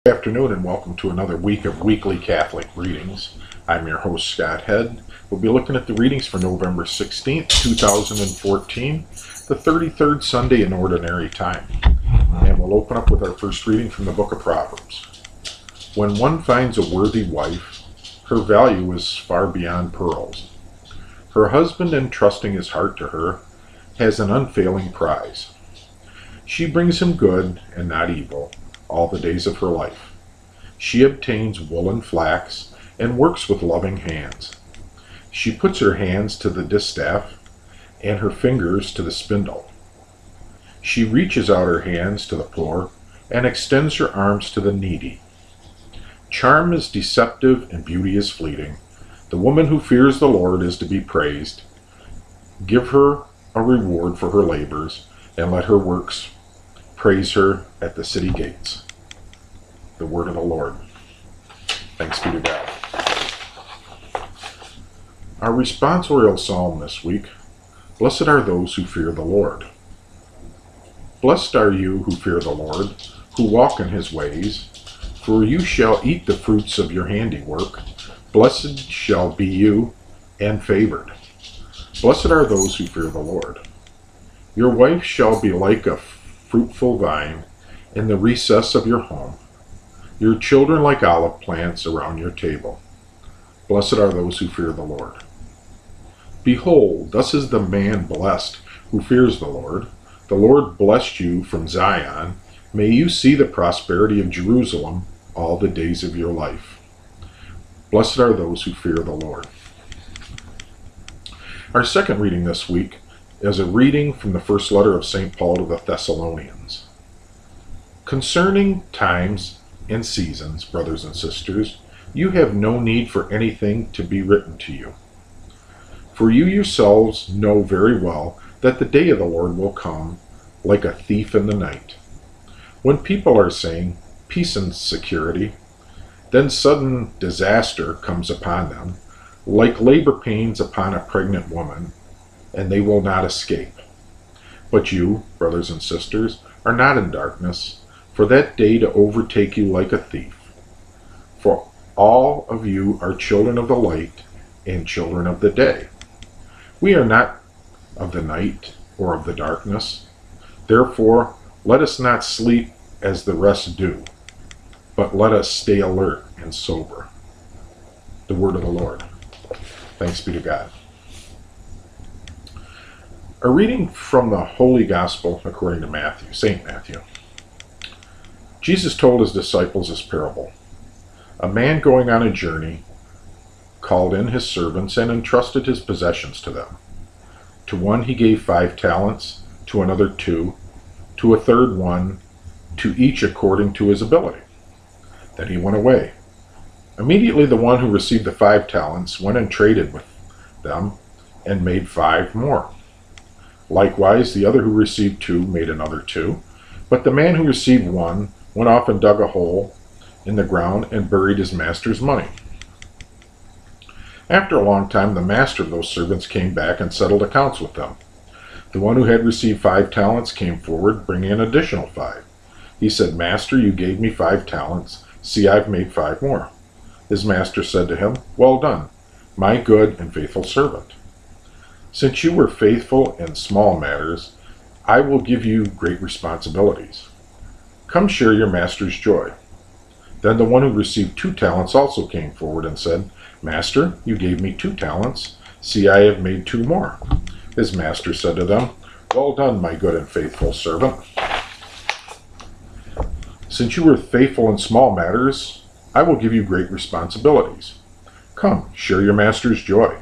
Good afternoon and welcome to another week of Weekly Catholic Readings. I'm your host, Scott Head. We'll be looking at the readings for November 16th, 2014, the 33rd Sunday in Ordinary Time. And we'll open up with our first reading from the book of Proverbs. When one finds a worthy wife, her value is far beyond pearls. Her husband, entrusting his heart to her, has an unfailing prize. She brings him good and not evil all the days of her life. She obtains wool and flax and works with loving hands. She puts her hands to the distaff and her fingers to the spindle. She reaches out her hands to the poor and extends her arms to the needy. Charm is deceptive and beauty is fleeting. The woman who fears the Lord is to be praised. Give her a reward for her labors and let her works praise her at the city gates. The word of the Lord. Thanks be to God. Our responsorial psalm this week: Blessed are those who fear the Lord. Blessed are you who fear the Lord, who walk in his ways, for you shall eat the fruits of your handiwork. Blessed shall be you and favored. Blessed are those who fear the Lord. Your wife shall be like a fruitful vine in the recess of your home, your children like olive plants around your table. Blessed are those who fear the Lord. Behold, thus is the man blessed who fears the Lord. The Lord bless you from Zion. May you see the prosperity of Jerusalem all the days of your life. Blessed are those who fear the Lord. Our second reading this week is a reading from the first letter of St. Paul to the Thessalonians. Concerning times and seasons, brothers and sisters, you have no need for anything to be written to you. For you yourselves know very well that the day of the Lord will come like a thief in the night. When people are saying peace and security, then sudden disaster comes upon them, like labor pains upon a pregnant woman, and they will not escape. But you, brothers and sisters, are not in darkness, for that day to overtake you like a thief. For all of you are children of the light and children of the day. We are not of the night or of the darkness. Therefore, let us not sleep as the rest do, but let us stay alert and sober. The word of the Lord. Thanks be to God. A reading from the Holy Gospel according to Matthew, St. Matthew. Jesus told his disciples this parable. A man going on a journey called in his servants and entrusted his possessions to them. To one he gave 5 talents, to another 2, to a third 1, to each according to his ability. Then he went away. Immediately the one who received the 5 talents went and traded with them and made 5 more. Likewise, the other who received 2 made another 2. But the man who received 1 went off and dug a hole in the ground and buried his master's money. After a long time, the master of those servants came back and settled accounts with them. The one who had received 5 talents came forward, bringing an additional 5. He said, Master, you gave me 5 talents. See, I've made 5 more. His master said to him, Well done, my good and faithful servant. Since you were faithful in small matters, I will give you great responsibilities. Come share your master's joy. Then the one who received 2 talents also came forward and said, Master, you gave me 2 talents. See, I have made 2 more. His master said to them, Well done, my good and faithful servant. Since you were faithful in small matters, I will give you great responsibilities. Come, share your master's joy.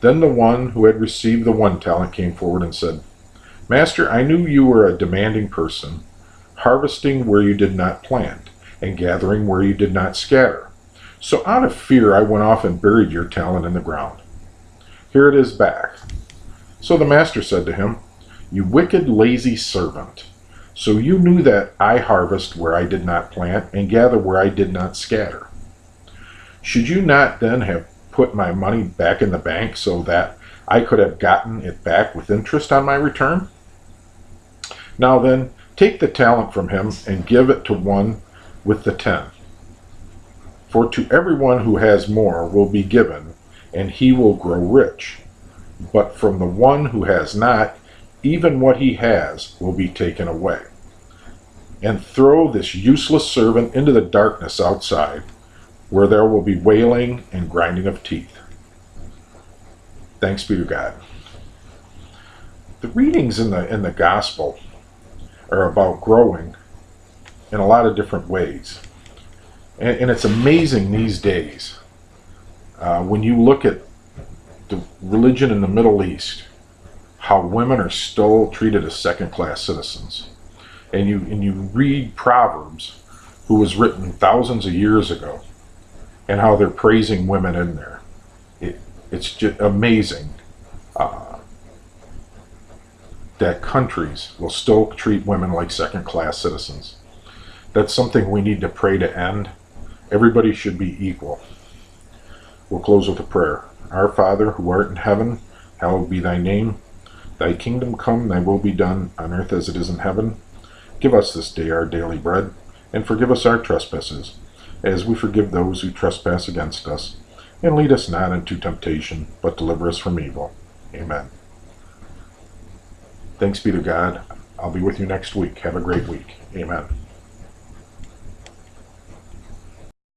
Then the one who had received the 1 talent came forward and said, Master, I knew you were a demanding person, harvesting where you did not plant, and gathering where you did not scatter. So out of fear I went off and buried your talent in the ground. Here it is back. So the master said to him, You wicked, lazy servant. So you knew that I harvest where I did not plant, and gather where I did not scatter. Should you not then have put my money back in the bank so that I could have gotten it back with interest on my return? Now then, take the talent from him and give it to one with the 10. For to everyone who has more will be given, and he will grow rich. But from the one who has not, even what he has will be taken away. And throw this useless servant into the darkness outside, where there will be wailing and grinding of teeth. Thanks be to God. The readings in the gospel are about growing in a lot of different ways. And it's amazing these days when you look at the religion in the Middle East, how women are still treated as second-class citizens. And you read Proverbs, who was written thousands of years ago, and how they're praising women in there. It's just amazing that countries will still treat women like second-class citizens. That's something we need to pray to end. Everybody should be equal. We'll close with a prayer. Our Father, who art in heaven, hallowed be thy name. Thy kingdom come, thy will be done, on earth as it is in heaven. Give us this day our daily bread, and forgive us our trespasses, as we forgive those who trespass against us. And lead us not into temptation, but deliver us from evil. Amen. Thanks be to God. I'll be with you next week. Have a great week. Amen.